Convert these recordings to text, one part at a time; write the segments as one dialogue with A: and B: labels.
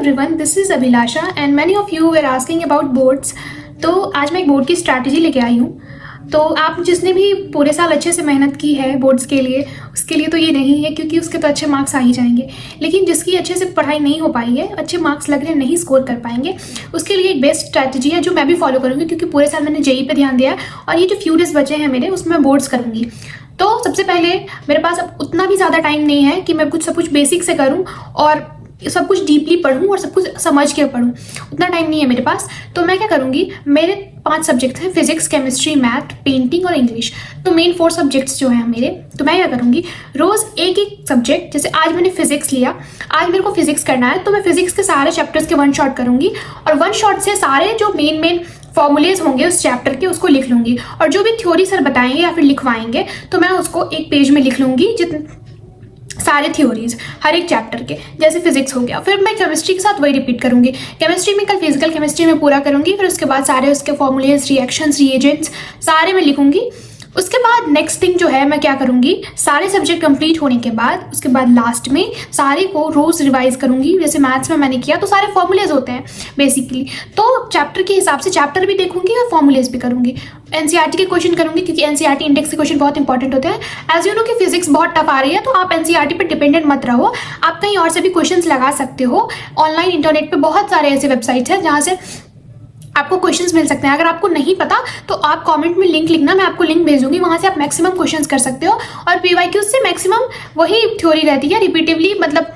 A: everyone, this is Abhilasha and many of you were asking about boards। तो आज मैं एक बोर्ड की स्ट्रैटेजी लेके आई हूँ। तो आप जिसने भी पूरे साल अच्छे से मेहनत की है बोर्ड्स के लिए, उसके लिए तो ये नहीं है क्योंकि उसके तो अच्छे मार्क्स आ ही जाएंगे। लेकिन जिसकी अच्छे से पढ़ाई नहीं हो पाई है, अच्छे मार्क्स लग रहे हैं, नहीं स्कोर कर पाएंगे, उसके लिए एक बेस्ट स्ट्रैटेजी है जो मैं भी फॉलो करूँगी क्योंकि पूरे साल मैंने जेई पे ध्यान दिया है और ये जो फ्यू डेज बचे हैं मेरे, उसमें बोर्ड्स करूँगी। तो सबसे पहले मेरे पास अब उतना भी ज़्यादा टाइम नहीं है कि मैं सब कुछ बेसिक से करूँ और सब कुछ डीपली पढूं और सब कुछ समझ के पढूं, उतना टाइम नहीं है मेरे पास। तो मैं क्या करूँगी, मेरे 5 सब्जेक्ट्स हैं, फिजिक्स, केमिस्ट्री, मैथ, पेंटिंग और इंग्लिश। तो मेन 4 सब्जेक्ट्स जो हैं मेरे, तो मैं क्या करूँगी, रोज़ एक एक सब्जेक्ट, जैसे आज मैंने फिजिक्स लिया, आज मेरे को फिजिक्स करना है तो मैं फिजिक्स के सारे चैप्टर्स के 1 शॉट करूँगी और 1 शॉट से सारे जो मेन फॉर्मूलेज होंगे उस चैप्टर के, उसको लिख लूँगी। और जो भी थ्योरी सर बताएंगे या फिर लिखवाएंगे तो मैं उसको एक पेज में लिख लूँगी, जितने सारे थ्योरीज हर एक चैप्टर के। जैसे फिजिक्स हो गया, फिर मैं केमिस्ट्री के साथ वही रिपीट करूंगी। केमिस्ट्री में कल फिजिकल केमिस्ट्री में पूरा करूंगी, फिर उसके बाद सारे उसके फॉर्मूलेज, रिएक्शंस, रिएजेंट्स सारे मैं लिखूंगी। उसके बाद नेक्स्ट थिंग जो है, मैं क्या करूंगी, सारे सब्जेक्ट कंप्लीट होने के बाद उसके बाद लास्ट में सारे को रोज रिवाइज करूंगी। जैसे मैथ्स में मैंने किया तो सारे फॉर्मूलेज होते हैं बेसिकली, तो चैप्टर के हिसाब से चैप्टर भी देखूंगी और फॉर्मूलेज भी करूंगी। एनसीईआरटी के क्वेश्चन करूंगी क्योंकि एनसीईआरटी इंडेक्स के क्वेश्चन बहुत इंपॉर्टेंट होते हैं। एज यू नो कि फिजिक्स बहुत टफ आ रही है, तो आप एनसीईआरटी पर डिपेंडेंट मत रहो, आप कहीं और से भी क्वेश्चंस लगा सकते हो। ऑनलाइन इंटरनेट पे बहुत सारे ऐसे वेबसाइट्स हैं जहाँ से आपको क्वेश्चंस मिल सकते हैं। अगर आपको नहीं पता तो आप कमेंट में लिंक लिखना, मैं आपको लिंक भेज दूंगी, वहां से आप मैक्सिमम क्वेश्चंस कर सकते हो। और पीवाईक्यूज से मैक्सिमम वही थ्योरी रहती है, रिपीटिवली मतलब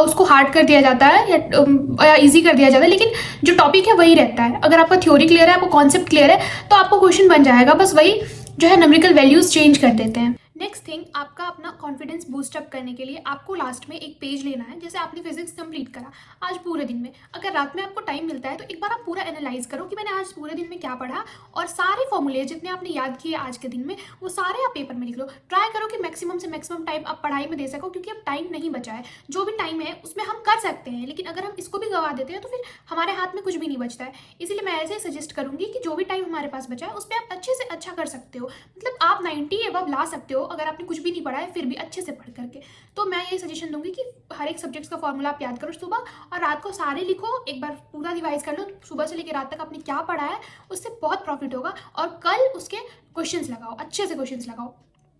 A: उसको हार्ड कर दिया जाता है या इजी कर दिया जाता है, लेकिन जो टॉपिक है वही रहता है। अगर आपका थ्योरी क्लियर है, आपको कॉन्सेप्ट क्लियर है, तो आपको क्वेश्चन बन जाएगा। बस वही जो है न्यूमेरिकल वैल्यूज चेंज कर देते हैं। नेक्स्ट थिंग, आपका अपना कॉन्फिडेंस बूस्टअप करने के लिए आपको लास्ट में एक पेज लेना है। जैसे आपने फिजिक्स कंप्लीट करा आज पूरे दिन में, अगर रात में आपको टाइम मिलता है तो एक बार आप पूरा एनालाइज करो कि मैंने आज पूरे दिन में क्या पढ़ा, और सारे फॉर्मूले जितने आपने याद किए आज के दिन में वो सारे आप पेपर में लिख लो। ट्राई करो कि मैक्सिमम से मैक्सिमम टाइम आप पढ़ाई में दे सको, क्योंकि अब टाइम नहीं बचा है। जो भी टाइम है उसमें हम कर सकते हैं, लेकिन अगर हम इसको भी गवा देते हैं तो फिर हमारे हाथ में कुछ भी नहीं बचता है। इसीलिए मैं ऐसे सजेस्ट करूंगी कि जो भी टाइम हमारे पास बचा है उस पर आप अच्छे से अच्छा कर सकते हो। मतलब आप 90 एबव ला सकते हो अगर आपने कुछ भी नहीं पढ़ा है, फिर भी अच्छे से पढ़ करके। तो मैं ये सजेशन दूंगी कि हर एक सब्जेक्ट्स का फॉर्मूला आप याद करो सुबह, और रात को सारे लिखो, एक बार पूरा रिवाइज कर लो। सुबह से लेकर रात तक आपने क्या पढ़ा है, उससे बहुत प्रॉफिट होगा। और कल उसके क्वेश्चंस लगाओ, अच्छे से क्वेश्चंस लगाओ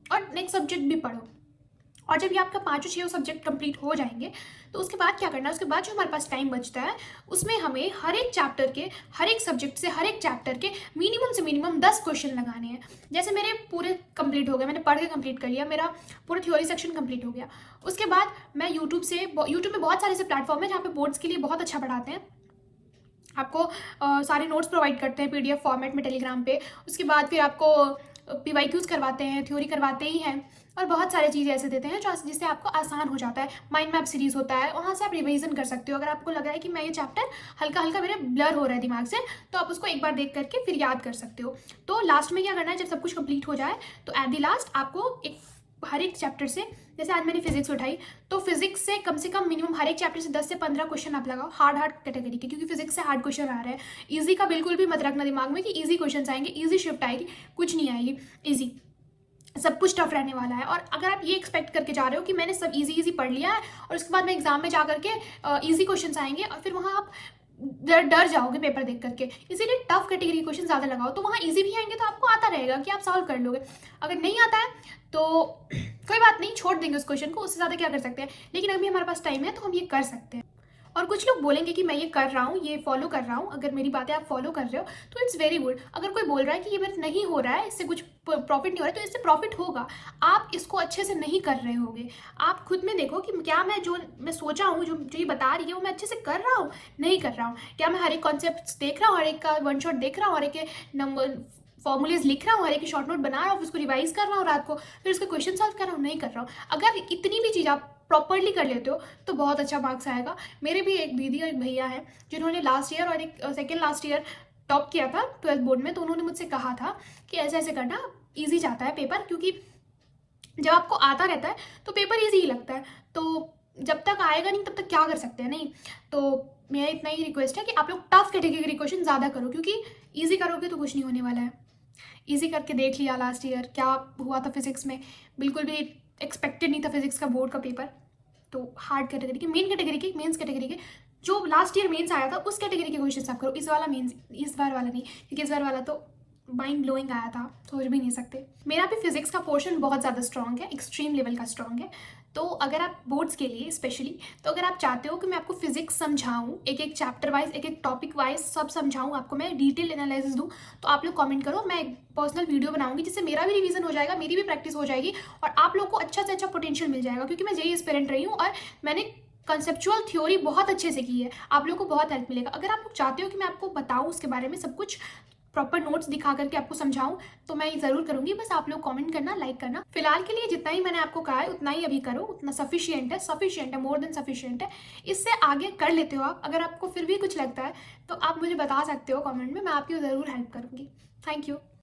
A: और नेक्स्ट सब्जेक्ट भी पढ़ो। और जब ये आपका 5-6 सब्जेक्ट कंप्लीट हो जाएंगे तो उसके बाद क्या करना है, उसके बाद जो हमारे पास टाइम बचता है उसमें हमें हर एक चैप्टर के, हर एक सब्जेक्ट से, हर एक चैप्टर के मिनिमम से मिनिमम 10 क्वेश्चन लगाने हैं। जैसे मेरे पूरे कंप्लीट हो गए, मैंने पढ़ के कंप्लीट कर लिया, मेरा पूरा थ्योरी सेक्शन कंप्लीट हो गया। उसके बाद मैं यूट्यूब में बहुत सारे ऐसे प्लेटफॉर्म है जहाँ पे बोर्ड्स के लिए बहुत अच्छा पढ़ाते हैं, आपको सारे नोट्स प्रोवाइड करते हैं पीडीएफ फॉर्मेट में टेलीग्राम पे। उसके बाद फिर आपको पीवाईक्यूज करवाते हैं, थ्योरी करवाते ही हैं, और बहुत सारे चीज़ें ऐसे देते हैं जिससे आपको आसान हो जाता है। माइंड मैप सीरीज होता है, वहाँ से आप रिवीजन कर सकते हो। अगर आपको लग रहा है कि मैं ये चैप्टर हल्का हल्का मेरे ब्लर हो रहा है दिमाग से, तो आप उसको एक बार देख करके फिर याद कर सकते हो। तो लास्ट में क्या करना है, जब सब कुछ कंप्लीट हो जाए तो एट द लास्ट आपको हर एक चैप्टर से, जैसे आज मैंने फिजिक्स उठाई तो फिजिक्स से कम मिनिमम हर एक चैप्टर से 10 से 15 क्वेश्चन आप लगाओ, हार्ड कैटेगरी के, क्योंकि फिजिक्स से हार्ड क्वेश्चन आ रहे हैं। इजी का बिल्कुल भी मत रखना दिमाग में कि इजी क्वेश्चन आएंगे, इजी शिफ्ट आएगी, कुछ नहीं आएगी। इजी सब कुछ टफ रहने वाला है। और अगर आप ये एक्सपेक्ट करके जा रहे हो कि मैंने सब इजी पढ़ लिया है और उसके बाद मैं एग्जाम में जा करके इजी क्वेश्चन आएंगे और फिर वहाँ आप डर जाओगे पेपर देख करके, इसीलिए टफ कैटेगरी क्वेश्चन ज़्यादा लगाओ, तो वहाँ इजी भी आएंगे तो आपको आता रहेगा कि आप सॉल्व कर लोगे। अगर नहीं आता है तो कोई बात नहीं, छोड़ देंगे उस क्वेश्चन को, उससे ज़्यादा क्या कर सकते हैं। लेकिन अभी हमारे पास टाइम है तो हम ये कर सकते हैं। और कुछ लोग बोलेंगे कि मैं ये कर रहा हूँ, ये फॉलो कर रहा हूँ, अगर मेरी बातें आप फॉलो कर रहे हो तो इट्स वेरी गुड। अगर कोई बोल रहा है कि ये मेरे नहीं हो रहा है, इससे कुछ प्रॉफिट नहीं हो रहा है, तो इससे प्रॉफिट होगा। आप इसको अच्छे से नहीं कर रहे होगे। आप खुद में देखो कि क्या मैं सोचा हूँ, जो ये बता रही है वो मैं अच्छे से कर रहा हूँ, नहीं कर रहा हूँ। क्या मैं हर एक कॉन्सेप्ट देख रहा हूँ, हर एक का 1 शॉट देख रहा हूँ, हर एक के नंबर फॉर्मूलेज लिख रहा हूँ, हर एक शॉर्ट नोट बना रहा हूँ, उसको रिवाइज कर रहा हूँ रात को, फिर उसके क्वेश्चन सॉल्व कर रहा हूँ, नहीं कर रहा हूँ। अगर इतनी भी चीज़ आप प्रॉपरली कर लेते हो तो बहुत अच्छा मार्क्स आएगा। मेरे भी एक दीदी और एक भैया हैं जिन्होंने लास्ट ईयर और एक सेकेंड लास्ट ईयर टॉप किया था 12th बोर्ड में, तो उन्होंने मुझसे कहा था कि ऐसे ऐसे करना, ईजी जाता है पेपर, क्योंकि जब आपको आता रहता है तो पेपर ईजी ही लगता है। तो जब तक आएगा नहीं तब तक क्या कर सकते हैं, नहीं। तो मेरा इतना ही रिक्वेस्ट है कि आप लोग टफ कैटेगरी क्वेश्चन ज़्यादा करो, क्योंकि ईजी करोगे तो कुछ नहीं होने वाला है। ईजी करके देख लिया लास्ट ईयर क्या हुआ था फिजिक्स में, बिल्कुल भी एक्सपेक्टेड नहीं था फिजिक्स का बोर्ड का पेपर। तो हार्ड कैटेगरी के, मेन कैटेगरी के, मेंस कैटेगरी के जो लास्ट ईयर मेंस आया था उस कैटेगरी के क्वेश्चन आप करो, इस बार वाला नहीं, क्योंकि इस बार वाला तो माइंड ब्लोइंग आया था, सोच भी नहीं सकते। मेरा भी फिजिक्स का पोर्शन बहुत ज़्यादा स्ट्रॉन्ग है, एक्सट्रीम लेवल का स्ट्रॉन्ग है। तो अगर आप बोर्ड्स के लिए स्पेशली, तो अगर आप चाहते हो कि मैं आपको फिजिक्स समझाऊं, एक एक चैप्टर वाइज, एक एक टॉपिक वाइज सब समझाऊं, आपको मैं डिटेल एनालिसिस दूं, तो आप लोग कमेंट करो, मैं एक पर्सनल वीडियो बनाऊंगी जिससे मेरा भी रिवीजन हो जाएगा, मेरी भी प्रैक्टिस हो जाएगी और आप लोग को अच्छा से अच्छा पोटेंशियल मिल जाएगा। क्योंकि मैं जेईई एस्पिरेंट रही हूँ और मैंने कंसेप्चुअल थ्योरी बहुत अच्छे से की है, आप लोगों को बहुत हेल्प मिलेगा। अगर आप लोग चाहते हो कि मैं आपको बताऊं उसके बारे में सब कुछ, प्रॉपर नोट्स दिखा करके आपको समझाऊं, तो मैं ये जरूर करूंगी। बस आप लोग कमेंट करना, लाइक करना। फिलहाल के लिए जितना ही मैंने आपको कहा है उतना ही अभी करो, उतना सफिशिएंट है, मोर देन सफिशिएंट है। इससे आगे कर लेते हो आप। अगर आपको फिर भी कुछ लगता है तो आप मुझे बता सकते हो कमेंट में, मैं आपकी जरूर हेल्प करूंगी। Thank you.